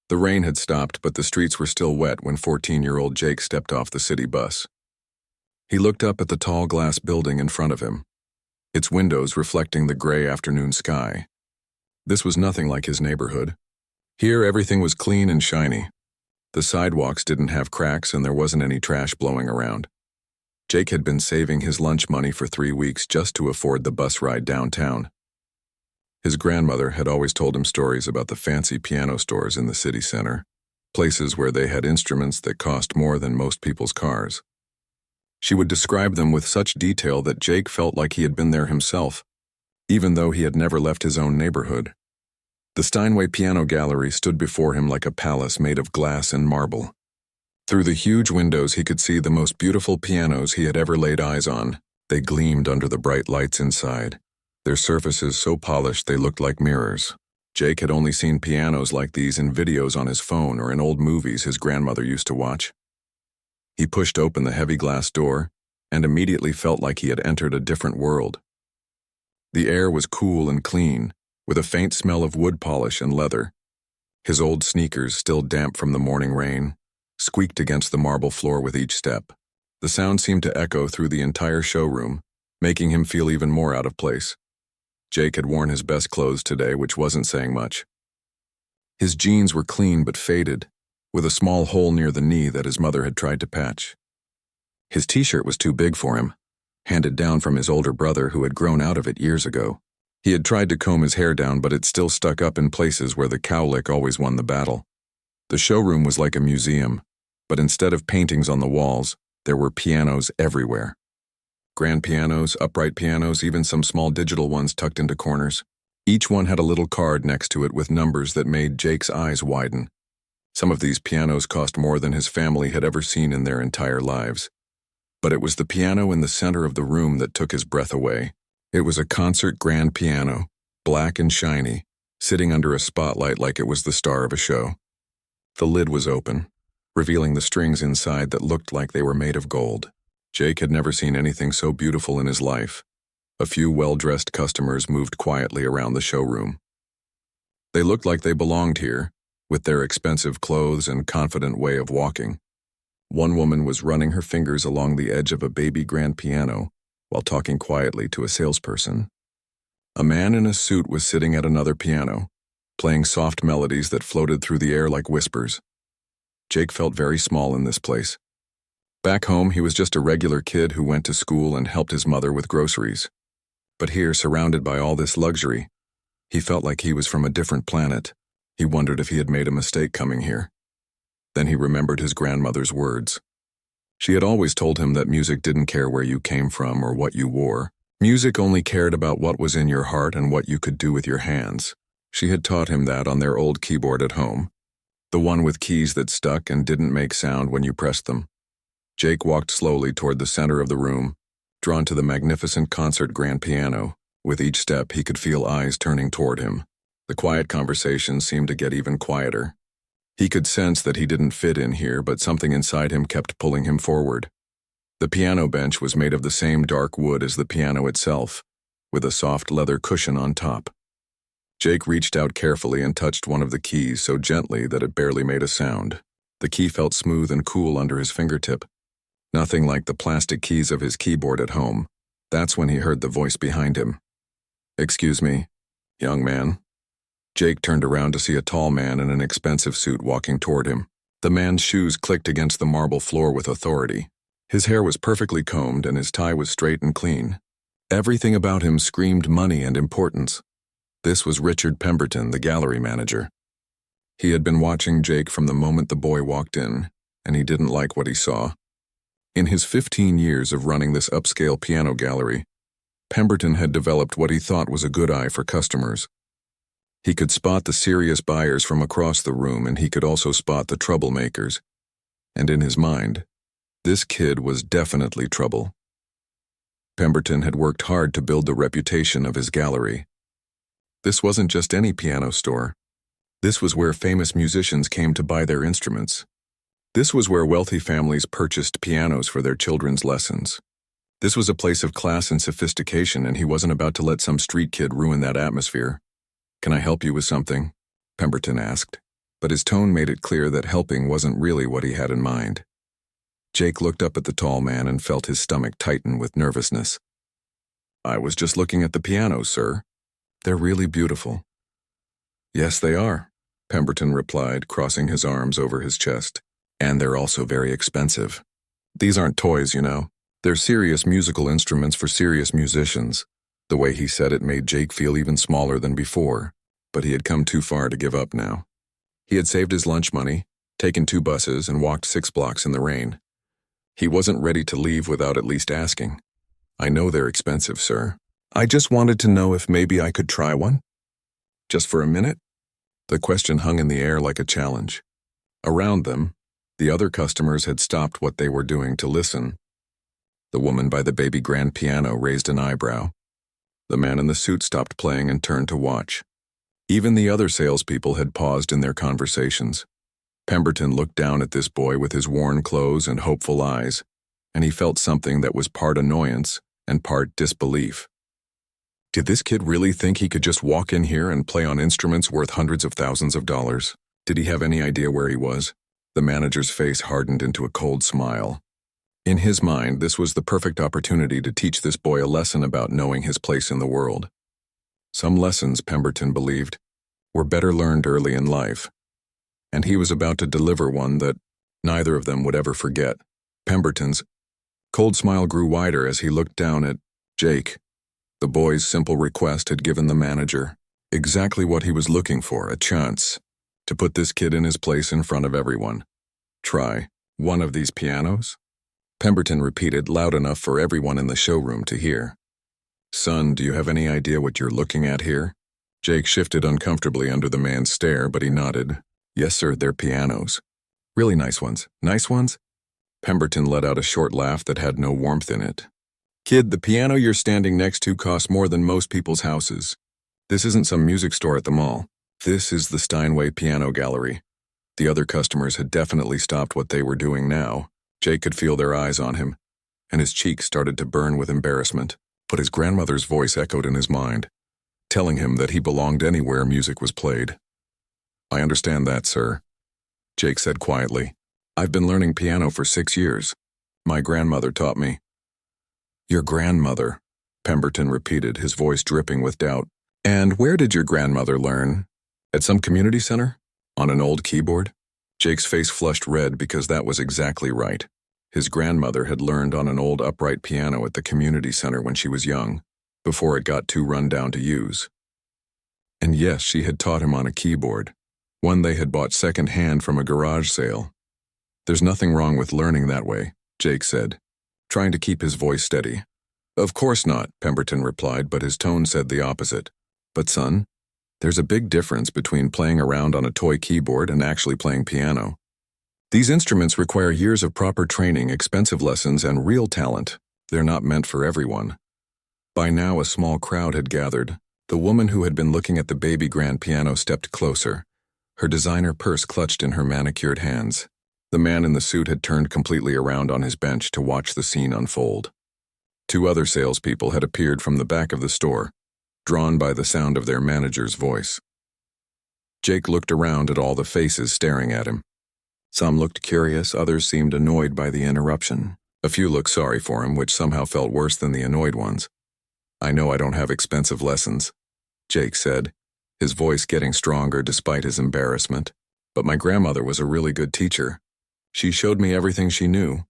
The rain had stopped, but the streets were still wet when 14-year-old Jake stepped off the city bus. He looked up at the tall glass building in front of him, its windows reflecting the gray afternoon sky. This was nothing like his neighborhood. Here, everything was clean and shiny. The sidewalks didn't have cracks and there wasn't any trash blowing around. Jake had been saving his lunch money for 3 weeks just to afford the bus ride downtown. His grandmother had always told him stories about the fancy piano stores in the city center, places where they had instruments that cost more than most people's cars. She would describe them with such detail that Jake felt like he had been there himself, even though he had never left his own neighborhood. The Steinway Piano Gallery stood before him like a palace made of glass and marble. Through the huge windows he could see the most beautiful pianos he had ever laid eyes on. They gleamed under the bright lights inside, their surfaces so polished they looked like mirrors. Jake had only seen pianos like these in videos on his phone or in old movies his grandmother used to watch. He pushed open the heavy glass door and immediately felt like he had entered a different world. The air was cool and clean, with a faint smell of wood polish and leather. His old sneakers, still damp from the morning rain, squeaked against the marble floor with each step. The sound seemed to echo through the entire showroom, making him feel even more out of place. Jake had worn his best clothes today, which wasn't saying much. His jeans were clean but faded, with a small hole near the knee that his mother had tried to patch. His t-shirt was too big for him, handed down from his older brother who had grown out of it years ago. He had tried to comb his hair down, but it still stuck up in places where the cowlick always won the battle. The showroom was like a museum, but instead of paintings on the walls, there were pianos everywhere. Grand pianos, upright pianos, even some small digital ones tucked into corners. Each one had a little card next to it with numbers that made Jake's eyes widen. Some of these pianos cost more than his family had ever seen in their entire lives. But it was the piano in the center of the room that took his breath away. It was a concert grand piano, black and shiny, sitting under a spotlight like it was the star of a show. The lid was open, revealing the strings inside that looked like they were made of gold. Jake had never seen anything so beautiful in his life. A few well-dressed customers moved quietly around the showroom. They looked like they belonged here, with their expensive clothes and confident way of walking. One woman was running her fingers along the edge of a baby grand piano while talking quietly to a salesperson. A man in a suit was sitting at another piano, playing soft melodies that floated through the air like whispers. Jake felt very small in this place. Back home, he was just a regular kid who went to school and helped his mother with groceries. But here, surrounded by all this luxury, he felt like he was from a different planet. He wondered if he had made a mistake coming here. Then he remembered his grandmother's words. She had always told him that music didn't care where you came from or what you wore. Music only cared about what was in your heart and what you could do with your hands. She had taught him that on their old keyboard at home, the one with keys that stuck and didn't make sound when you pressed them. Jake walked slowly toward the center of the room, drawn to the magnificent concert grand piano. With each step, he could feel eyes turning toward him. The quiet conversation seemed to get even quieter. He could sense that he didn't fit in here, but something inside him kept pulling him forward. The piano bench was made of the same dark wood as the piano itself, with a soft leather cushion on top. Jake reached out carefully and touched one of the keys so gently that it barely made a sound. The key felt smooth and cool under his fingertip. Nothing like the plastic keys of his keyboard at home. That's when he heard the voice behind him. "Excuse me, young man." Jake turned around to see a tall man in an expensive suit walking toward him. The man's shoes clicked against the marble floor with authority. His hair was perfectly combed and his tie was straight and clean. Everything about him screamed money and importance. This was Richard Pemberton, the gallery manager. He had been watching Jake from the moment the boy walked in, and he didn't like what he saw. In his 15 years of running this upscale piano gallery, Pemberton had developed what he thought was a good eye for customers. He could spot the serious buyers from across the room, and he could also spot the troublemakers. And in his mind, this kid was definitely trouble. Pemberton had worked hard to build the reputation of his gallery. This wasn't just any piano store. This was where famous musicians came to buy their instruments. This was where wealthy families purchased pianos for their children's lessons. This was a place of class and sophistication, and he wasn't about to let some street kid ruin that atmosphere. "Can I help you with something?" Pemberton asked. but his tone made it clear that helping wasn't really what he had in mind. Jake looked up at the tall man and felt his stomach tighten with nervousness. "I was just looking at the pianos, sir. They're really beautiful." "Yes, they are," Pemberton replied, crossing his arms over his chest. "And they're also very expensive. These aren't toys, you know. They're serious musical instruments for serious musicians." The way he said it made Jake feel even smaller than before, but he had come too far to give up now. He had saved his lunch money, taken 2 buses, and walked 6 blocks in the rain. He wasn't ready to leave without at least asking. "I know they're expensive, sir. I just wanted to know if maybe I could try one? Just for a minute?" The question hung in the air like a challenge. Around them, the other customers had stopped what they were doing to listen. The woman by the baby grand piano raised an eyebrow. The man in the suit stopped playing and turned to watch. Even the other salespeople had paused in their conversations. Pemberton looked down at this boy with his worn clothes and hopeful eyes, and he felt something that was part annoyance and part disbelief. Did this kid really think he could just walk in here and play on instruments worth hundreds of thousands of dollars? Did he have any idea where he was? The manager's face hardened into a cold smile. In his mind, this was the perfect opportunity to teach this boy a lesson about knowing his place in the world. Some lessons, Pemberton believed, were better learned early in life, and he was about to deliver one that neither of them would ever forget. Pemberton's cold smile grew wider as he looked down at Jake. The boy's simple request had given the manager exactly what he was looking for, a chance to put this kid in his place in front of everyone. "Try one of these pianos?" Pemberton repeated loud enough for everyone in the showroom to hear. "Son, do you have any idea what you're looking at here?" Jake shifted uncomfortably under the man's stare, but he nodded. "Yes, sir, they're pianos. Really nice ones." "Nice ones?" Pemberton let out a short laugh that had no warmth in it. "Kid, the piano you're standing next to costs more than most people's houses. This isn't some music store at the mall. This is the Steinway Piano Gallery." The other customers had definitely stopped what they were doing now. Jake could feel their eyes on him, and his cheeks started to burn with embarrassment. But his grandmother's voice echoed in his mind, telling him that he belonged anywhere music was played. "I understand that, sir," Jake said quietly. "I've been learning piano for 6 years. My grandmother taught me." "Your grandmother," Pemberton repeated, his voice dripping with doubt. "And where did your grandmother learn? At some community center? On an old keyboard?" Jake's face flushed red because that was exactly right. His grandmother had learned on an old upright piano at the community center when she was young, before it got too run down to use. And yes, she had taught him on a keyboard, one they had bought second-hand from a garage sale. "There's nothing wrong with learning that way," Jake said, trying to keep his voice steady. "Of course not," Pemberton replied, but his tone said the opposite. "But son, there's a big difference between playing around on a toy keyboard and actually playing piano. These instruments require years of proper training, expensive lessons, and real talent. They're not meant for everyone." By now, a small crowd had gathered. The woman who had been looking at the baby grand piano stepped closer, her designer purse clutched in her manicured hands. The man in the suit had turned completely around on his bench to watch the scene unfold. 2 other salespeople had appeared from the back of the store, drawn by the sound of their manager's voice. Jake looked around at all the faces staring at him. Some looked curious, others seemed annoyed by the interruption. A few looked sorry for him, which somehow felt worse than the annoyed ones. "I know I don't have expensive lessons," Jake said, his voice getting stronger despite his embarrassment. "But my grandmother was a really good teacher. She showed me everything she knew."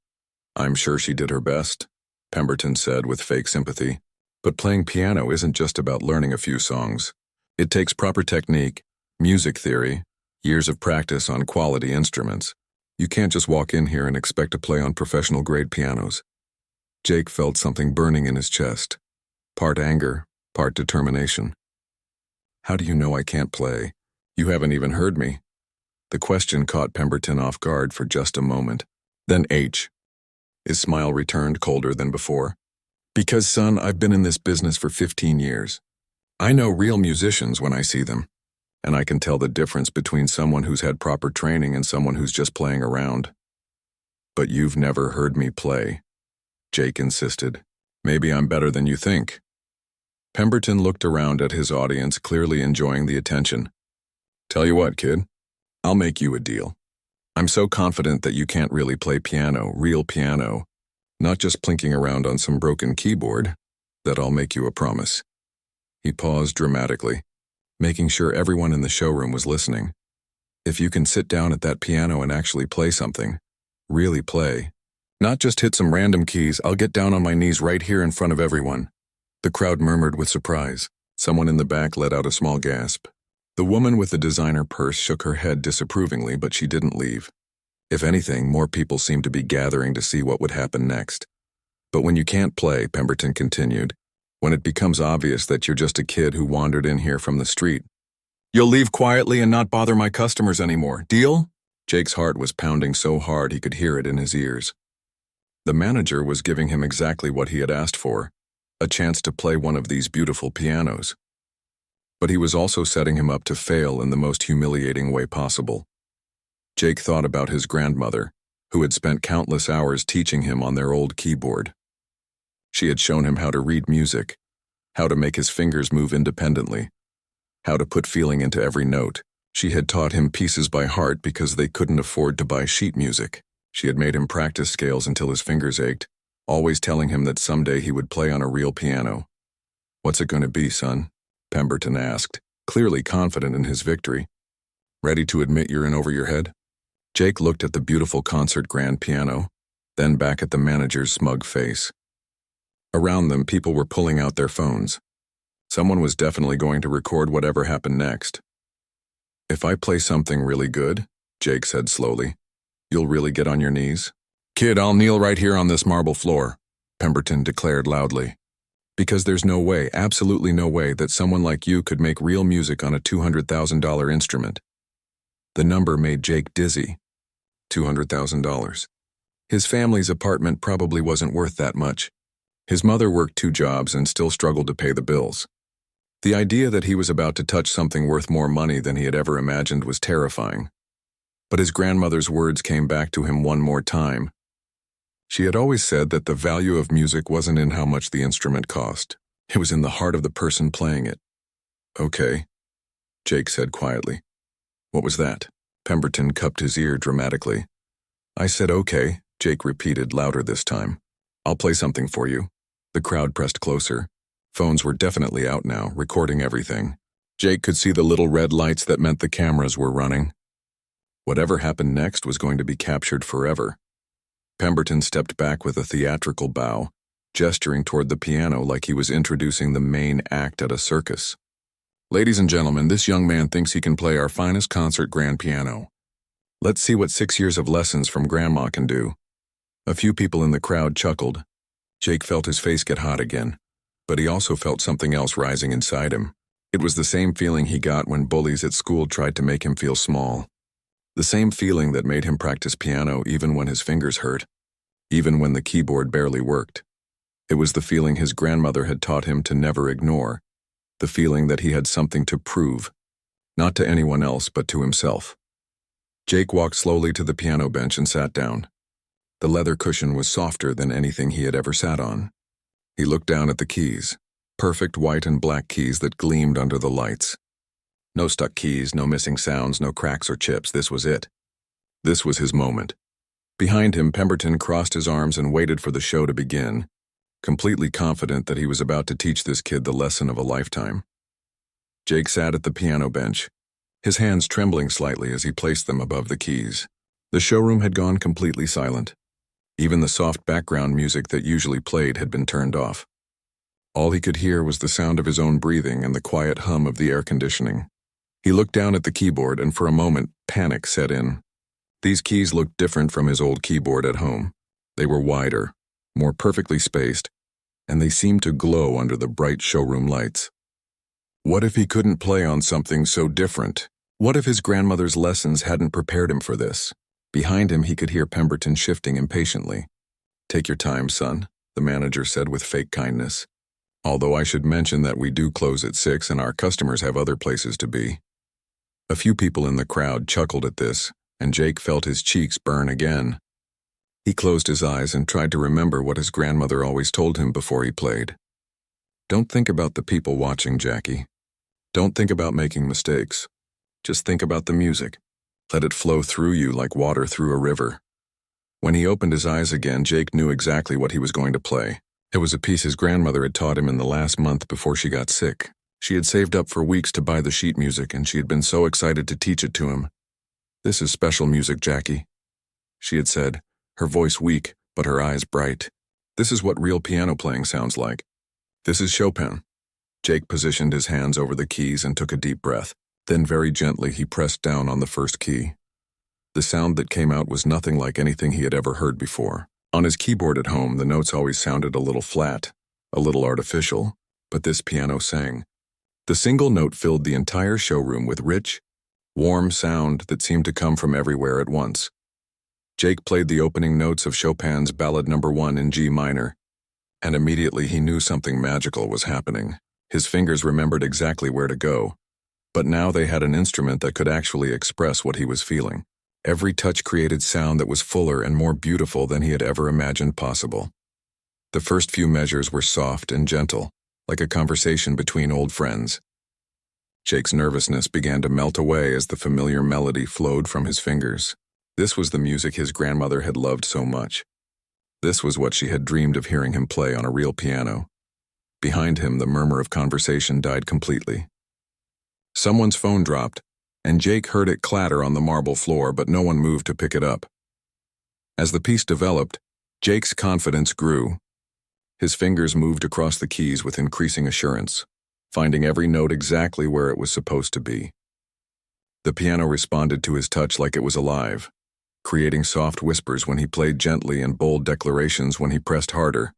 "I'm sure she did her best," Pemberton said with fake sympathy. "But playing piano isn't just about learning a few songs. It takes proper technique, music theory, years of practice on quality instruments. You can't just walk in here and expect to play on professional-grade pianos." Jake felt something burning in his chest, part anger, part determination. "How do you know I can't play? You haven't even heard me." The question caught Pemberton off guard for just a moment. Then his smile returned colder than before. "Because, son, I've been in this business for 15 years. I know real musicians when I see them, and I can tell the difference between someone who's had proper training and someone who's just playing around." "But you've never heard me play," Jake insisted. "Maybe I'm better than you think." Pemberton looked around at his audience, clearly enjoying the attention. "Tell you what, kid, I'll make you a deal. I'm so confident that you can't really play piano, real piano, not just plinking around on some broken keyboard, that I'll make you a promise." He paused dramatically, making sure everyone in the showroom was listening. "If you can sit down at that piano and actually play something, really play, not just hit some random keys, I'll get down on my knees right here in front of everyone." The crowd murmured with surprise. Someone in the back let out a small gasp. The woman with the designer purse shook her head disapprovingly, but she didn't leave. If anything, more people seemed to be gathering to see what would happen next. "But when you can't play," Pemberton continued, "when it becomes obvious that you're just a kid who wandered in here from the street, you'll leave quietly and not bother my customers anymore. Deal?" Jake's heart was pounding so hard he could hear it in his ears. The manager was giving him exactly what he had asked for, a chance to play one of these beautiful pianos. But he was also setting him up to fail in the most humiliating way possible. Jake thought about his grandmother, who had spent countless hours teaching him on their old keyboard. She had shown him how to read music, how to make his fingers move independently, how to put feeling into every note. She had taught him pieces by heart because they couldn't afford to buy sheet music. She had made him practice scales until his fingers ached, always telling him that someday he would play on a real piano. "What's it going to be, son?" Pemberton asked, clearly confident in his victory. "Ready to admit you're in over your head?" Jake looked at the beautiful concert grand piano, then back at the manager's smug face. Around them, people were pulling out their phones. Someone was definitely going to record whatever happened next. "If I play something really good," Jake said slowly, "you'll really get on your knees?" "Kid, I'll kneel right here on this marble floor," Pemberton declared loudly. "Because there's no way, absolutely no way, that someone like you could make real music on a $200,000 instrument." The number made Jake dizzy. $200,000. His family's apartment probably wasn't worth that much. His mother worked 2 jobs and still struggled to pay the bills. The idea that he was about to touch something worth more money than he had ever imagined was terrifying. But his grandmother's words came back to him one more time. She had always said that the value of music wasn't in how much the instrument cost. It was in the heart of the person playing it. "Okay," Jake said quietly. "What was that?" Pemberton cupped his ear dramatically. "I said okay," Jake repeated louder this time. "I'll play something for you." The crowd pressed closer. Phones were definitely out now, recording everything. Jake could see the little red lights that meant the cameras were running. Whatever happened next was going to be captured forever. Pemberton stepped back with a theatrical bow, gesturing toward the piano like he was introducing the main act at a circus. "Ladies and gentlemen, this young man thinks he can play our finest concert grand piano. Let's see what 6 years of lessons from Grandma can do." A few people in the crowd chuckled. Jake felt his face get hot again, but he also felt something else rising inside him. It was the same feeling he got when bullies at school tried to make him feel small. The same feeling that made him practice piano even when his fingers hurt, even when the keyboard barely worked. It was the feeling his grandmother had taught him to never ignore, the feeling that he had something to prove, not to anyone else but to himself. Jake walked slowly to the piano bench and sat down. The leather cushion was softer than anything he had ever sat on. He looked down at the keys, perfect white and black keys that gleamed under the lights. No stuck keys, no missing sounds, no cracks or chips. This was it. This was his moment. Behind him, Pemberton crossed his arms and waited for the show to begin, completely confident that he was about to teach this kid the lesson of a lifetime. Jake sat at the piano bench, his hands trembling slightly as he placed them above the keys. The showroom had gone completely silent. Even the soft background music that usually played had been turned off. All he could hear was the sound of his own breathing and the quiet hum of the air conditioning. He looked down at the keyboard and for a moment, panic set in. These keys looked different from his old keyboard at home. They were wider, more perfectly spaced, and they seemed to glow under the bright showroom lights. What if he couldn't play on something so different? What if his grandmother's lessons hadn't prepared him for this? Behind him, he could hear Pemberton shifting impatiently. "Take your time, son," the manager said with fake kindness. "Although I should mention that we do close at 6 and our customers have other places to be." A few people in the crowd chuckled at this, and Jake felt his cheeks burn again. He closed his eyes and tried to remember what his grandmother always told him before he played. "Don't think about the people watching, Jackie. Don't think about making mistakes. Just think about the music. Let it flow through you like water through a river. When he opened his eyes again, Jake knew exactly what he was going to play. It was a piece his grandmother had taught him in the last month before she got sick. She had saved up for weeks to buy the sheet music, and she had been so excited to teach it to him. "This is special music, Jackie," she had said, her voice weak, but her eyes bright. "This is what real piano playing sounds like. This is Chopin." Jake positioned his hands over the keys and took a deep breath. Then very gently he pressed down on the first key. The sound that came out was nothing like anything he had ever heard before. On his keyboard at home, the notes always sounded a little flat, a little artificial, but this piano sang. The single note filled the entire showroom with rich, warm sound that seemed to come from everywhere at once. Jake played the opening notes of Chopin's Ballad No. 1 in G minor, and immediately he knew something magical was happening. His fingers remembered exactly where to go, but now they had an instrument that could actually express what he was feeling. Every touch created sound that was fuller and more beautiful than he had ever imagined possible. The first few measures were soft and gentle, like a conversation between old friends. Jake's nervousness began to melt away as the familiar melody flowed from his fingers. This was the music his grandmother had loved so much. This was what she had dreamed of hearing him play on a real piano. Behind him, the murmur of conversation died completely. Someone's phone dropped, and Jake heard it clatter on the marble floor, but no one moved to pick it up. As the piece developed, Jake's confidence grew. His fingers moved across the keys with increasing assurance, finding every note exactly where it was supposed to be. The piano responded to his touch like it was alive, creating soft whispers when he played gently and bold declarations when he pressed harder.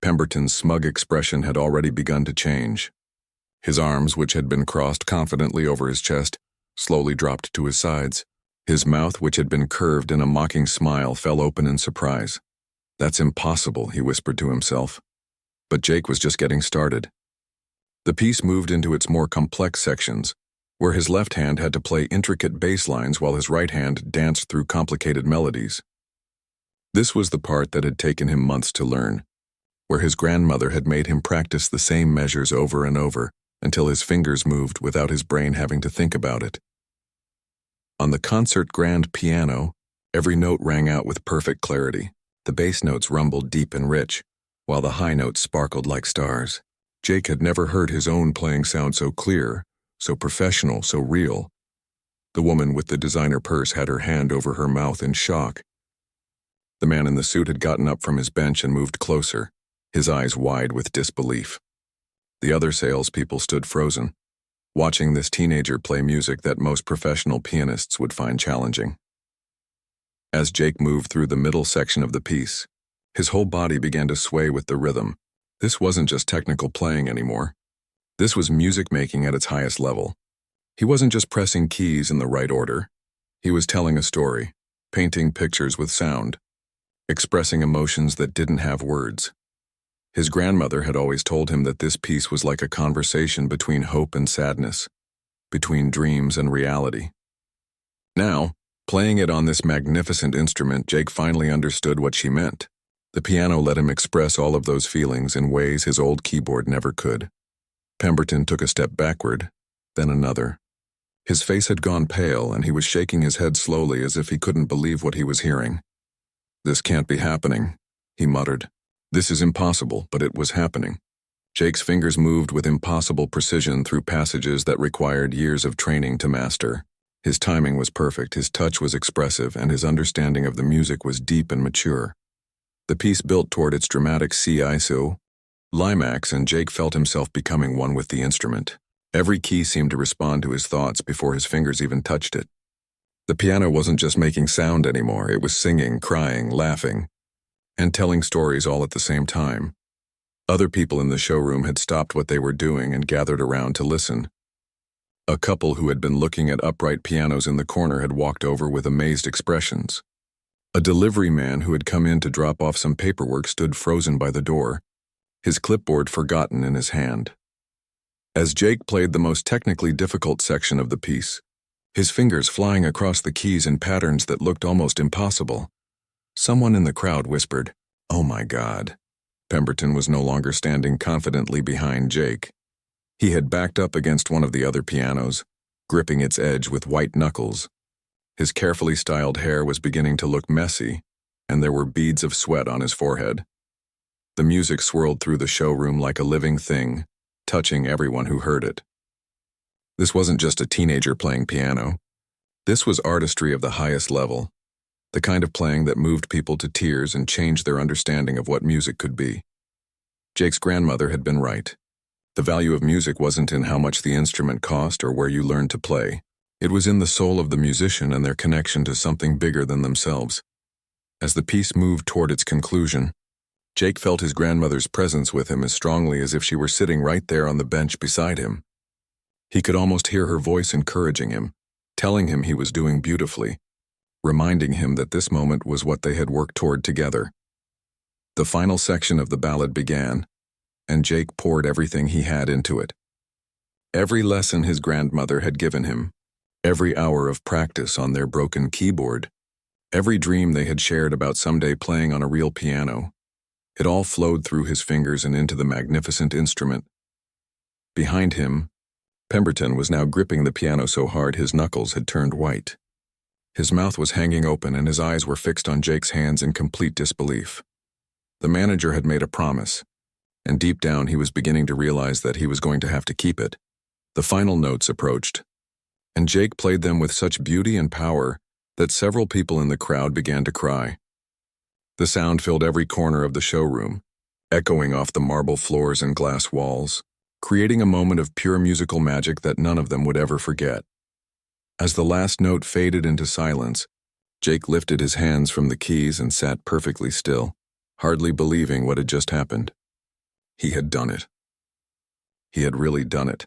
Pemberton's smug expression had already begun to change. His arms, which had been crossed confidently over his chest, slowly dropped to his sides. His mouth, which had been curved in a mocking smile, fell open in surprise. "That's impossible," he whispered to himself. But Jake was just getting started. The piece moved into its more complex sections, where his left hand had to play intricate bass lines while his right hand danced through complicated melodies. This was the part that had taken him months to learn, where his grandmother had made him practice the same measures over and over until his fingers moved without his brain having to think about it. On the concert grand piano, every note rang out with perfect clarity. The bass notes rumbled deep and rich, while the high notes sparkled like stars. Jake had never heard his own playing sound so clear, so professional, so real. The woman with the designer purse had her hand over her mouth in shock. The man in the suit had gotten up from his bench and moved closer, his eyes wide with disbelief. The other salespeople stood frozen, watching this teenager play music that most professional pianists would find challenging. As Jake moved through the middle section of the piece, his whole body began to sway with the rhythm. This wasn't just technical playing anymore. This was music making at its highest level. He wasn't just pressing keys in the right order. He was telling a story, painting pictures with sound, expressing emotions that didn't have words. His grandmother had always told him that this piece was like a conversation between hope and sadness, between dreams and reality. Now, playing it on this magnificent instrument, Jake finally understood what she meant. The piano let him express all of those feelings in ways his old keyboard never could. Pemberton took a step backward, then another. His face had gone pale, and he was shaking his head slowly as if he couldn't believe what he was hearing. "This can't be happening," he muttered. "This is impossible," but it was happening. Jake's fingers moved with impossible precision through passages that required years of training to master. His timing was perfect, his touch was expressive, and his understanding of the music was deep and mature. The piece built toward its dramatic CISO climax, and Jake felt himself becoming one with the instrument. Every key seemed to respond to his thoughts before his fingers even touched it. The piano wasn't just making sound anymore, it was singing, crying, laughing, and telling stories all at the same time. Other people in the showroom had stopped what they were doing and gathered around to listen. A couple who had been looking at upright pianos in the corner had walked over with amazed expressions. A delivery man who had come in to drop off some paperwork stood frozen by the door, his clipboard forgotten in his hand. As Jake played the most technically difficult section of the piece, his fingers flying across the keys in patterns that looked almost impossible, someone in the crowd whispered, "Oh my God." Pemberton was no longer standing confidently behind Jake. He had backed up against one of the other pianos, gripping its edge with white knuckles, His carefully styled hair was beginning to look messy, and there were beads of sweat on his forehead. The music swirled through the showroom like a living thing, touching everyone who heard it. This wasn't just a teenager playing piano. This was artistry of the highest level, the kind of playing that moved people to tears and changed their understanding of what music could be. Jake's grandmother had been right. The value of music wasn't in how much the instrument cost or where you learned to play. It was in the soul of the musician and their connection to something bigger than themselves. As the piece moved toward its conclusion, Jake felt his grandmother's presence with him as strongly as if she were sitting right there on the bench beside him. He could almost hear her voice encouraging him, telling him he was doing beautifully, reminding him that this moment was what they had worked toward together. The final section of the ballad began, and Jake poured everything he had into it. Every lesson his grandmother had given him, every hour of practice on their broken keyboard, every dream they had shared about someday playing on a real piano, it all flowed through his fingers and into the magnificent instrument. Behind him, Pemberton was now gripping the piano so hard his knuckles had turned white. His mouth was hanging open and his eyes were fixed on Jake's hands in complete disbelief. The manager had made a promise, and deep down he was beginning to realize that he was going to have to keep it. The final notes approached, and Jake played them with such beauty and power that several people in the crowd began to cry. The sound filled every corner of the showroom, echoing off the marble floors and glass walls, creating a moment of pure musical magic that none of them would ever forget. As the last note faded into silence, Jake lifted his hands from the keys and sat perfectly still, hardly believing what had just happened. He had done it. He had really done it.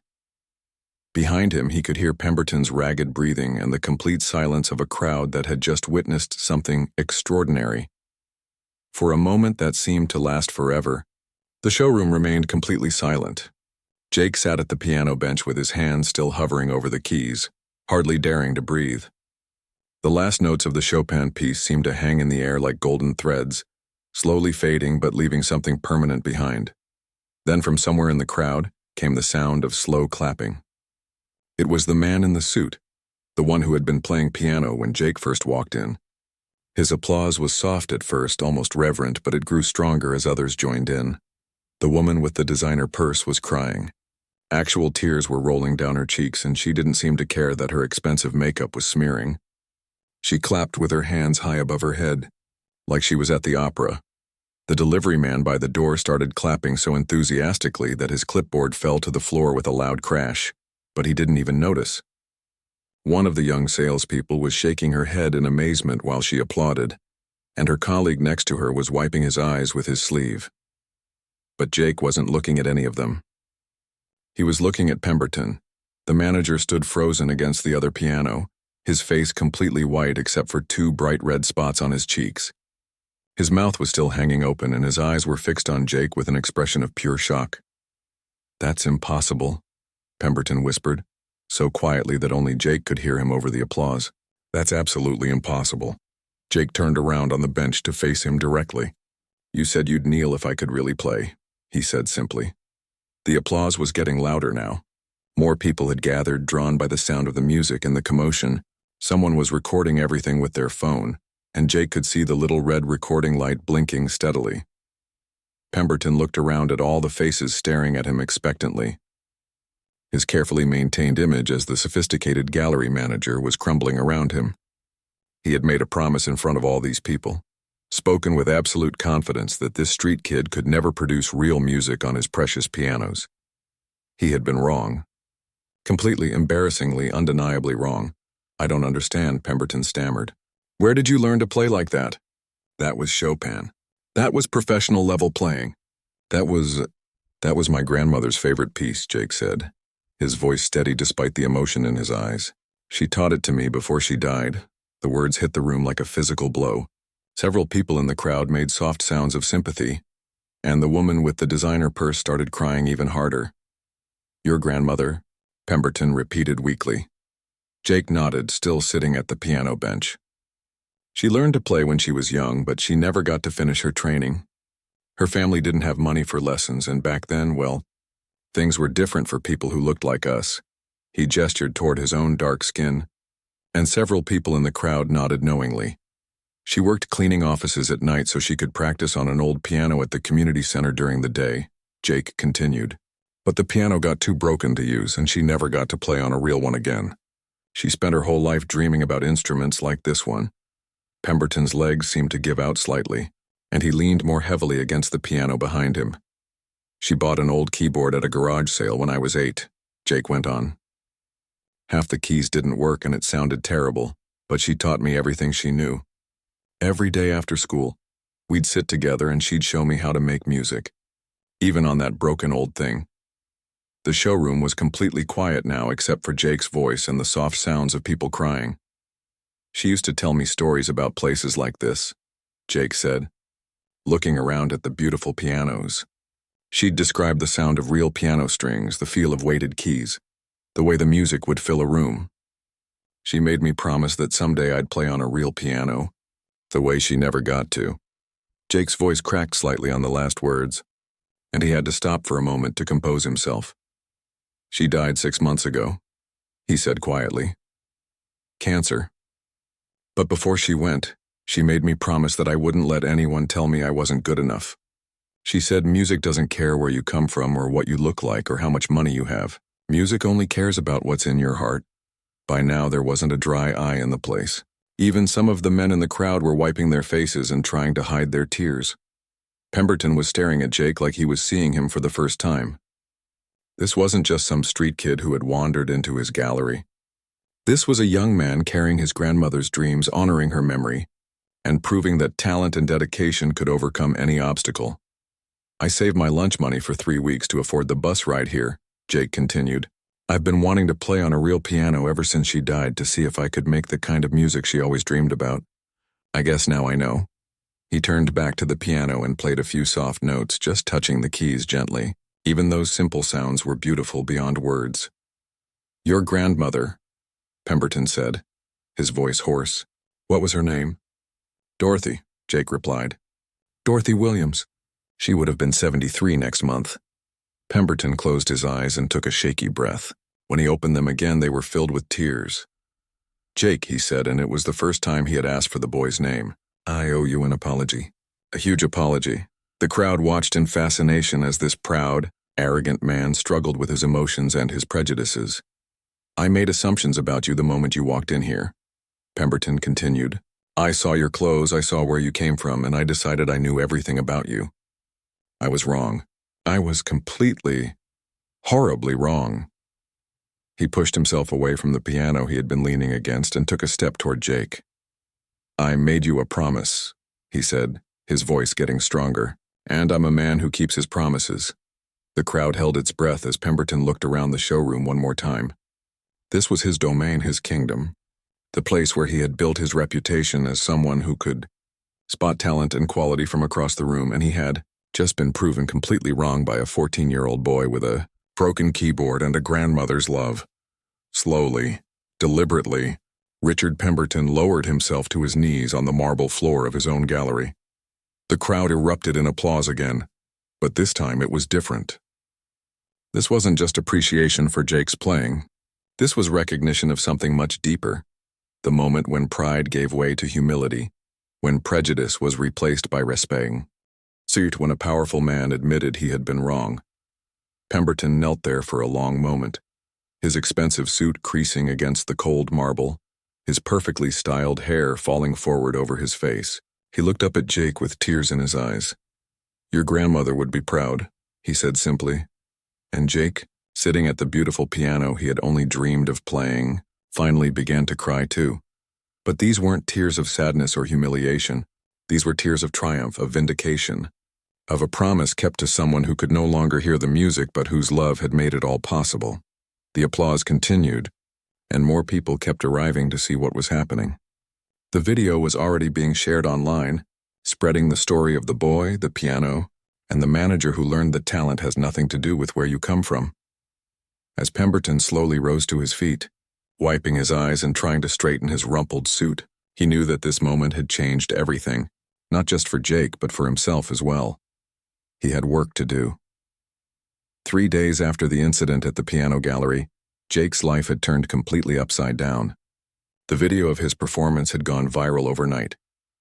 Behind him, he could hear Pemberton's ragged breathing and the complete silence of a crowd that had just witnessed something extraordinary. For a moment that seemed to last forever, the showroom remained completely silent. Jake sat at the piano bench with his hands still hovering over the keys, hardly daring to breathe. The last notes of the Chopin piece seemed to hang in the air like golden threads, slowly fading but leaving something permanent behind. Then from somewhere in the crowd came the sound of slow clapping. It was the man in the suit, the one who had been playing piano when Jake first walked in. His applause was soft at first, almost reverent, but it grew stronger as others joined in. The woman with the designer purse was crying. Actual tears were rolling down her cheeks, and she didn't seem to care that her expensive makeup was smearing. She clapped with her hands high above her head, like she was at the opera. The delivery man by the door started clapping so enthusiastically that his clipboard fell to the floor with a loud crash, but he didn't even notice. One of the young salespeople was shaking her head in amazement while she applauded, and her colleague next to her was wiping his eyes with his sleeve. But Jake wasn't looking at any of them. He was looking at Pemberton. The manager stood frozen against the other piano, his face completely white except for two bright red spots on his cheeks. His mouth was still hanging open and his eyes were fixed on Jake with an expression of pure shock. "That's impossible," Pemberton whispered, so quietly that only Jake could hear him over the applause. "That's absolutely impossible." Jake turned around on the bench to face him directly. "You said you'd kneel if I could really play," he said simply. The applause was getting louder now. More people had gathered, drawn by the sound of the music and the commotion. Someone was recording everything with their phone, and Jake could see the little red recording light blinking steadily. Pemberton looked around at all the faces staring at him expectantly. His carefully maintained image as the sophisticated gallery manager was crumbling around him. He had made a promise in front of all these people, spoken with absolute confidence that this street kid could never produce real music on his precious pianos. He had been wrong. Completely, embarrassingly, undeniably wrong. "I don't understand," Pemberton stammered. "Where did you learn to play like that?" "That was Chopin. That was professional level playing. That was my grandmother's favorite piece," Jake said, his voice steady despite the emotion in his eyes. "She taught it to me before she died." The words hit the room like a physical blow. Several people in the crowd made soft sounds of sympathy, and the woman with the designer purse started crying even harder. "Your grandmother?" Pemberton repeated weakly. Jake nodded, still sitting at the piano bench. "She learned to play when she was young, but she never got to finish her training. Her family didn't have money for lessons, and back then, well, things were different for people who looked like us." He gestured toward his own dark skin. and several people in the crowd nodded knowingly. She worked cleaning offices at night so she could practice on an old piano at the community center during the day, Jake continued. But the piano got too broken to use, and she never got to play on a real one again. She spent her whole life dreaming about instruments like this one. Pemberton's legs seemed to give out slightly, and he leaned more heavily against the piano behind him. She bought an old keyboard at a garage sale when I was 8, Jake went on. Half the keys didn't work and it sounded terrible, but she taught me everything she knew. Every day after school, we'd sit together and she'd show me how to make music, even on that broken old thing. The showroom was completely quiet now except for Jake's voice and the soft sounds of people crying. She used to tell me stories about places like this, Jake said, looking around at the beautiful pianos. She'd describe the sound of real piano strings, the feel of weighted keys, the way the music would fill a room. She made me promise that someday I'd play on a real piano, the way she never got to. Jake's voice cracked slightly on the last words, and he had to stop for a moment to compose himself. She died 6 months ago, he said quietly. Cancer. But before she went, she made me promise that I wouldn't let anyone tell me I wasn't good enough. She said music doesn't care where you come from or what you look like or how much money you have. Music only cares about what's in your heart. By now there wasn't a dry eye in the place. Even some of the men in the crowd were wiping their faces and trying to hide their tears. Pemberton was staring at Jake like he was seeing him for the first time. This wasn't just some street kid who had wandered into his gallery. This was a young man carrying his grandmother's dreams, honoring her memory, and proving that talent and dedication could overcome any obstacle. I saved my lunch money for 3 weeks to afford the bus ride here, Jake continued. I've been wanting to play on a real piano ever since she died to see if I could make the kind of music she always dreamed about. I guess now I know. He turned back to the piano and played a few soft notes, just touching the keys gently. Even those simple sounds were beautiful beyond words. Your grandmother, Pemberton said, his voice hoarse. What was her name? Dorothy, Jake replied. Dorothy Williams. She would have been 73 next month. Pemberton closed his eyes and took a shaky breath. When he opened them again, they were filled with tears. Jake, he said, and it was the first time he had asked for the boy's name. I owe you an apology. A huge apology. The crowd watched in fascination as this proud, arrogant man struggled with his emotions and his prejudices. I made assumptions about you the moment you walked in here, Pemberton continued. I saw your clothes, I saw where you came from, and I decided I knew everything about you. I was wrong. I was completely, horribly wrong. He pushed himself away from the piano he had been leaning against and took a step toward Jake. I made you a promise, he said, his voice getting stronger, and I'm a man who keeps his promises. The crowd held its breath as Pemberton looked around the showroom one more time. This was his domain, his kingdom, the place where he had built his reputation as someone who could spot talent and quality from across the room, and he had just been proven completely wrong by a 14-year-old boy with a broken keyboard and a grandmother's love. Slowly, deliberately, Richard Pemberton lowered himself to his knees on the marble floor of his own gallery. The crowd erupted in applause again, but this time it was different. This wasn't just appreciation for Jake's playing. This was recognition of something much deeper, the moment when pride gave way to humility, when prejudice was replaced by respect. When a powerful man admitted he had been wrong. Pemberton knelt there for a long moment, his expensive suit creasing against the cold marble, his perfectly styled hair falling forward over his face. He looked up at Jake with tears in his eyes. Your grandmother would be proud, he said simply. And Jake, sitting at the beautiful piano he had only dreamed of playing, finally began to cry too. But these weren't tears of sadness or humiliation. These were tears of triumph, of vindication, of a promise kept to someone who could no longer hear the music but whose love had made it all possible. The applause continued, and more people kept arriving to see what was happening. The video was already being shared online, spreading the story of the boy, the piano, and the manager who learned that talent has nothing to do with where you come from. As Pemberton slowly rose to his feet, wiping his eyes and trying to straighten his rumpled suit, he knew that this moment had changed everything, not just for Jake but for himself as well. He had work to do. 3 days after the incident at the piano gallery, Jake's life had turned completely upside down. The video of his performance had gone viral overnight,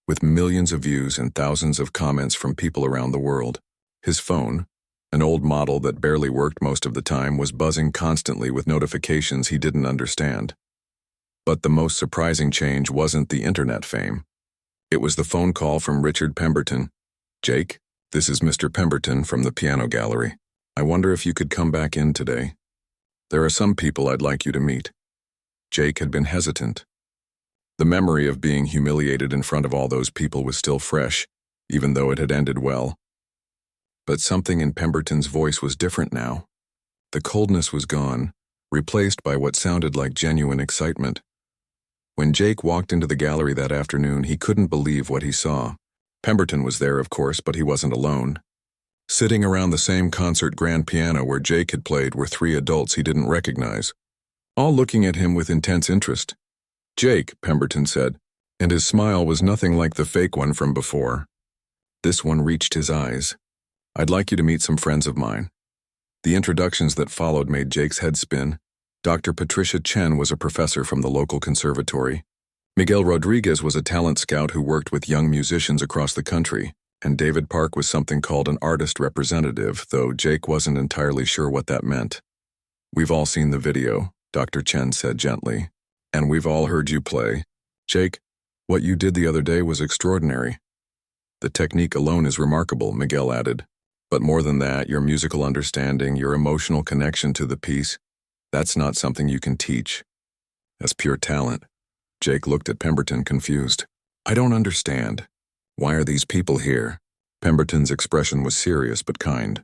with millions of views and thousands of comments from people around the world. His phone, an old model that barely worked most of the time, was buzzing constantly with notifications he didn't understand. But the most surprising change wasn't the internet fame. It was the phone call from Richard Pemberton. "Jake, this is Mr. Pemberton from the piano gallery. I wonder if you could come back in today. There are some people I'd like you to meet." Jake had been hesitant. The memory of being humiliated in front of all those people was still fresh, even though it had ended well. But something in Pemberton's voice was different now. The coldness was gone, replaced by what sounded like genuine excitement. When Jake walked into the gallery that afternoon, he couldn't believe what he saw. Pemberton was there, of course, but he wasn't alone. Sitting around the same concert grand piano where Jake had played were 3 adults he didn't recognize, all looking at him with intense interest. "Jake," Pemberton said, and his smile was nothing like the fake one from before. This one reached his eyes. "I'd like you to meet some friends of mine." The introductions that followed made Jake's head spin. Dr. Patricia Chen was a professor from the local conservatory. Miguel Rodriguez was a talent scout who worked with young musicians across the country, and David Park was something called an artist representative, though Jake wasn't entirely sure what that meant. "We've all seen the video," Dr. Chen said gently, "and we've all heard you play. Jake, what you did the other day was extraordinary." "The technique alone is remarkable," Miguel added. "But more than that, your musical understanding, your emotional connection to the piece, that's not something you can teach. That's pure talent." Jake looked at Pemberton confused. "I don't understand. Why are these people here?" Pemberton's expression was serious but kind.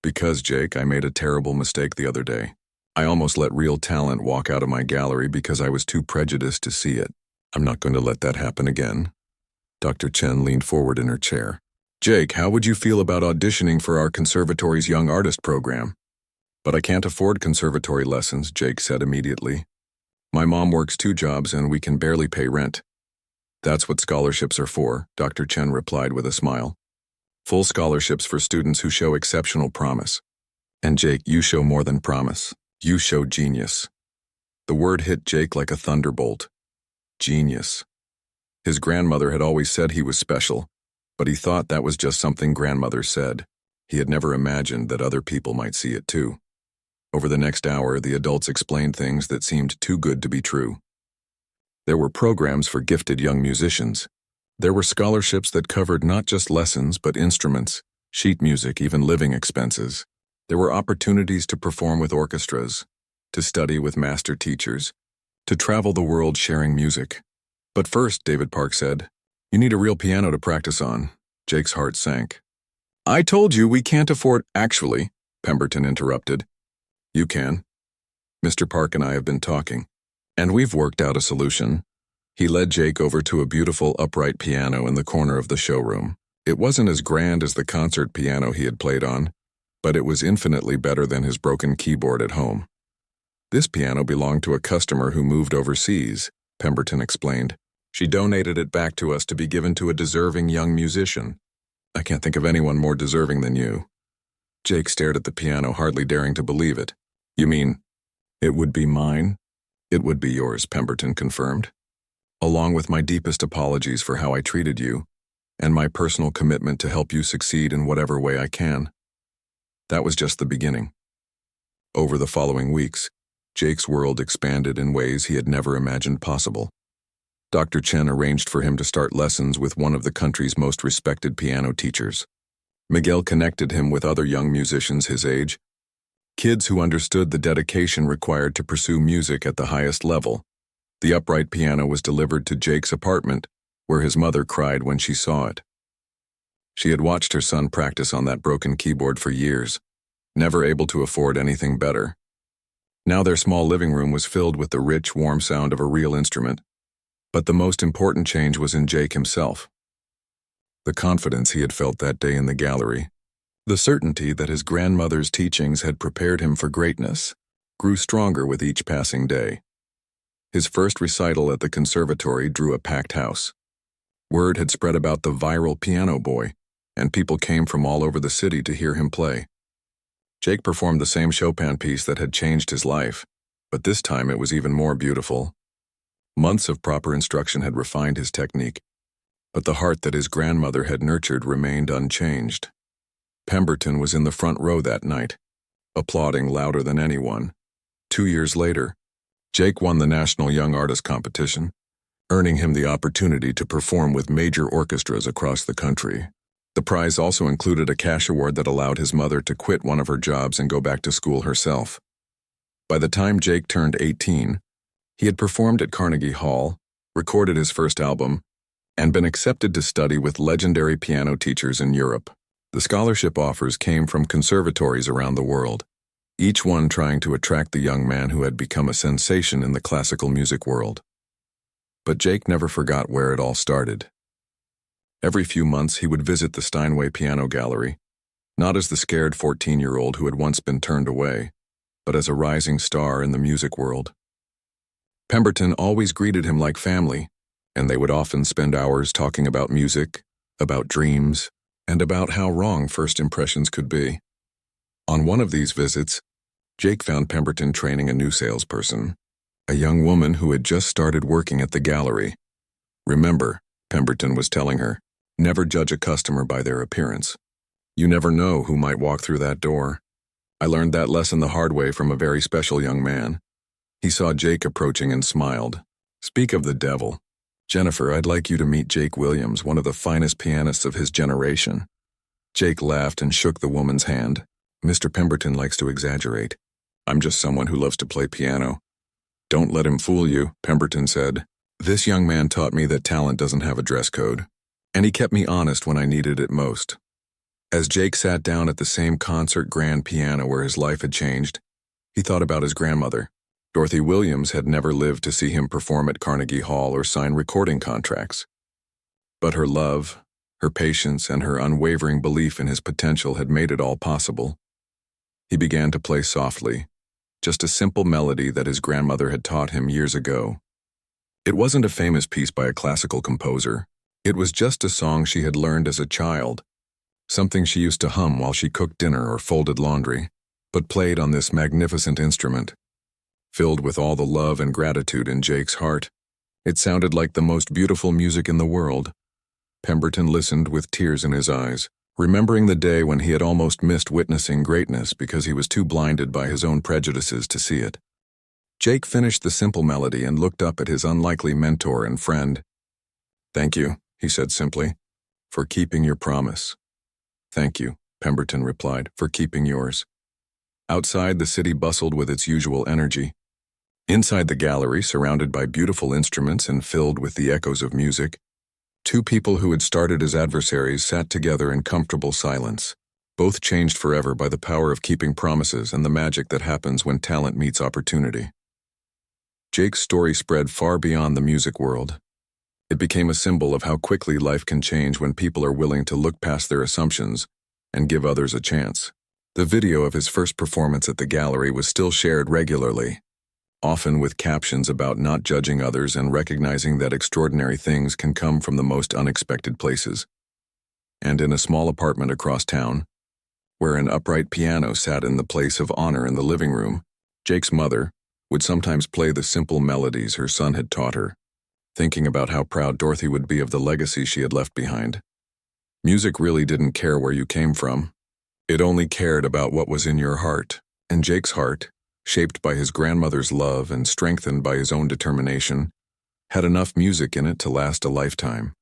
"Because, Jake, I made a terrible mistake the other day. I almost let real talent walk out of my gallery because I was too prejudiced to see it. I'm not going to let that happen again." Dr. Chen leaned forward in her chair. "Jake, how would you feel about auditioning for our conservatory's Young Artist program?" "But I can't afford conservatory lessons," Jake said immediately. "My mom works 2 jobs and we can barely pay rent." "That's what scholarships are for," Dr. Chen replied with a smile. "Full scholarships for students who show exceptional promise. And Jake, you show more than promise. You show genius." The word hit Jake like a thunderbolt. Genius. His grandmother had always said he was special, but he thought that was just something grandmother said. He had never imagined that other people might see it too. Over the next hour, the adults explained things that seemed too good to be true. There were programs for gifted young musicians. There were scholarships that covered not just lessons but instruments, sheet music, even living expenses. There were opportunities to perform with orchestras, to study with master teachers, to travel the world sharing music. "But first," David Park said, "you need a real piano to practice on." Jake's heart sank. "I told you we can't afford—" "Actually," Pemberton interrupted, "you can. Mr. Park and I have been talking, and we've worked out a solution." He led Jake over to a beautiful upright piano in the corner of the showroom. It wasn't as grand as the concert piano he had played on, but it was infinitely better than his broken keyboard at home. "This piano belonged to a customer who moved overseas," Pemberton explained. "She donated it back to us to be given to a deserving young musician. I can't think of anyone more deserving than you." Jake stared at the piano, hardly daring to believe it. "You mean, it would be mine?" "It would be yours," Pemberton confirmed. "Along with my deepest apologies for how I treated you, and my personal commitment to help you succeed in whatever way I can." That was just the beginning. Over the following weeks, Jake's world expanded in ways he had never imagined possible. Dr. Chen arranged for him to start lessons with one of the country's most respected piano teachers. Miguel connected him with other young musicians his age, kids who understood the dedication required to pursue music at the highest level. The upright piano was delivered to Jake's apartment, where his mother cried when she saw it. She had watched her son practice on that broken keyboard for years, never able to afford anything better. Now their small living room was filled with the rich, warm sound of a real instrument. But the most important change was in Jake himself. The confidence he had felt that day in the gallery, the certainty that his grandmother's teachings had prepared him for greatness, grew stronger with each passing day. His first recital at the conservatory drew a packed house. Word had spread about the viral piano boy, and people came from all over the city to hear him play. Jake performed the same Chopin piece that had changed his life, but this time it was even more beautiful. Months of proper instruction had refined his technique, but the heart that his grandmother had nurtured remained unchanged. Pemberton was in the front row that night, applauding louder than anyone. 2 years later, Jake won the National Young Artist Competition, earning him the opportunity to perform with major orchestras across the country. The prize also included a cash award that allowed his mother to quit one of her jobs and go back to school herself. By the time Jake turned 18, he had performed at Carnegie Hall, recorded his first album, and been accepted to study with legendary piano teachers in Europe. The scholarship offers came from conservatories around the world, each one trying to attract the young man who had become a sensation in the classical music world. But Jake never forgot where it all started. Every few months he would visit the Steinway Piano Gallery, not as the scared 14-year-old who had once been turned away, but as a rising star in the music world. Pemberton always greeted him like family, and they would often spend hours talking about music, about dreams, and about how wrong first impressions could be. On one of these visits, Jake found Pemberton training a new salesperson, a young woman who had just started working at the gallery. "Remember," Pemberton was telling her, "never judge a customer by their appearance. You never know who might walk through that door." I learned that lesson the hard way from a very special young man. He saw Jake approaching and smiled. "Speak of the devil. Jennifer, I'd like you to meet Jake Williams, one of the finest pianists of his generation." Jake laughed and shook the woman's hand. "Mr. Pemberton likes to exaggerate. I'm just someone who loves to play piano." "Don't let him fool you," Pemberton said. "This young man taught me that talent doesn't have a dress code, and he kept me honest when I needed it most." As Jake sat down at the same concert grand piano where his life had changed, he thought about his grandmother. Dorothy Williams had never lived to see him perform at Carnegie Hall or sign recording contracts. But her love, her patience, and her unwavering belief in his potential had made it all possible. He began to play softly, just a simple melody that his grandmother had taught him years ago. It wasn't a famous piece by a classical composer. It was just a song she had learned as a child, something she used to hum while she cooked dinner or folded laundry, but played on this magnificent instrument. Filled with all the love and gratitude in Jake's heart, it sounded like the most beautiful music in the world. Pemberton listened with tears in his eyes, remembering the day when he had almost missed witnessing greatness because he was too blinded by his own prejudices to see it. Jake finished the simple melody and looked up at his unlikely mentor and friend. "Thank you," he said simply, "for keeping your promise." "Thank you," Pemberton replied, "for keeping yours." Outside, the city bustled with its usual energy. Inside the gallery, surrounded by beautiful instruments and filled with the echoes of music, two people who had started as adversaries sat together in comfortable silence, both changed forever by the power of keeping promises and the magic that happens when talent meets opportunity. Jake's story spread far beyond the music world. It became a symbol of how quickly life can change when people are willing to look past their assumptions and give others a chance. The video of his first performance at the gallery was still shared regularly, often with captions about not judging others and recognizing that extraordinary things can come from the most unexpected places. And in a small apartment across town, where an upright piano sat in the place of honor in the living room, Jake's mother would sometimes play the simple melodies her son had taught her, thinking about how proud Dorothy would be of the legacy she had left behind. Music really didn't care where you came from. It only cared about what was in your heart, and Jake's heart, shaped by his grandmother's love and strengthened by his own determination, had enough music in it to last a lifetime.